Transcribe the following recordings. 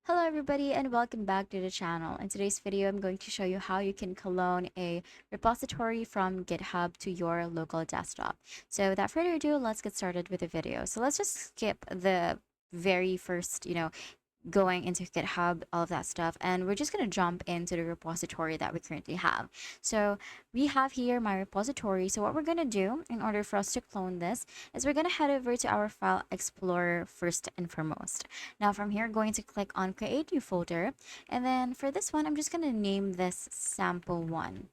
Hello everybody and welcome back to the channel. In today's video, I'm going to show you how you can clone a repository from GitHub to your local desktop. So without further ado, let's get started with the video. So let's just skip the very first, going into GitHub, all of that stuff, and we're just going to jump into the repository that we currently have. So we have here my repository. So what we're going to do in order for us to clone this is we're going to head over to our file explorer first and foremost. Now from here, going to click on create new folder, and then for this one, I'm just going to name this sample one.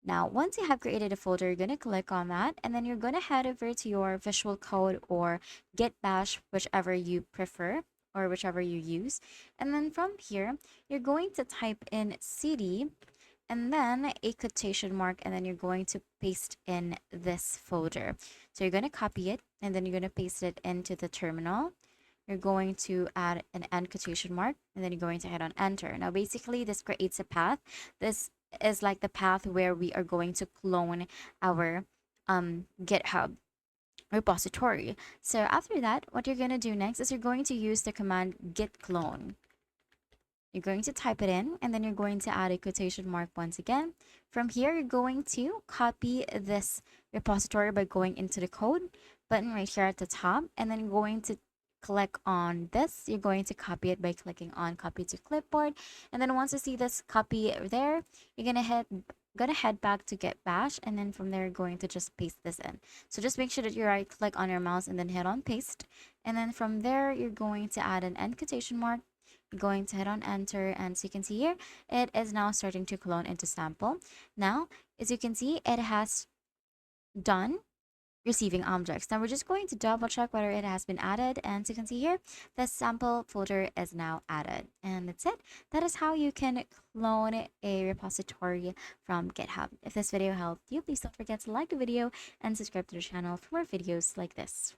Now, once you have created a folder, you're going to click on that, and then you're going to head over to your Visual Code or Git Bash, whichever you prefer or whichever you use. And then from here, you're going to type in cd and then a quotation mark, and then you're going to paste in this folder. So you're going to copy it, and then you're going to paste it into the terminal. You're going to add an end quotation mark, and then you're going to hit on enter. Now, basically, this creates a path. This is like the path where we are going to clone our GitHub repository. So after that, what you're going to do next is you're going to use the command git clone. You're going to type it in, and then you're going to add a quotation mark once again. From here, you're going to copy this repository by going into the code button right here at the top, and then you're going to click on this. You're going to copy it by clicking on copy to clipboard, and then once you see this copy there, you're gonna head back to Git Bash, and then from there you're going to just paste this in. So just make sure that you right click on your mouse and then hit on paste, and then from there you're going to add an end quotation mark. You're going to hit on enter, and as you can see here, it is now starting to clone into sample. Now, as you can see, it has done receiving objects. Now we're just going to double check whether it has been added, and as you can see here, the sample folder is now added. And that's it. That is how you can clone a repository from GitHub. If this video helped you, please don't forget to like the video and subscribe to the channel for more videos like this.